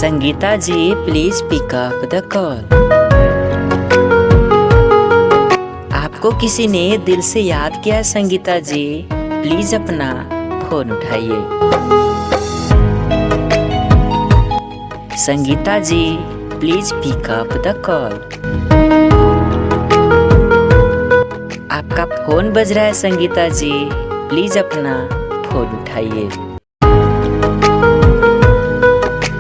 Sangeeta ji please pick up the call. आपको किसी ने दिल से याद किया है संगीता जी, प्लीज अपना फोन उठाइए। Sangeeta ji please pick up the call. आपका फोन बज रहा है संगीता जी, प्लीज अपना फोन उठाइए।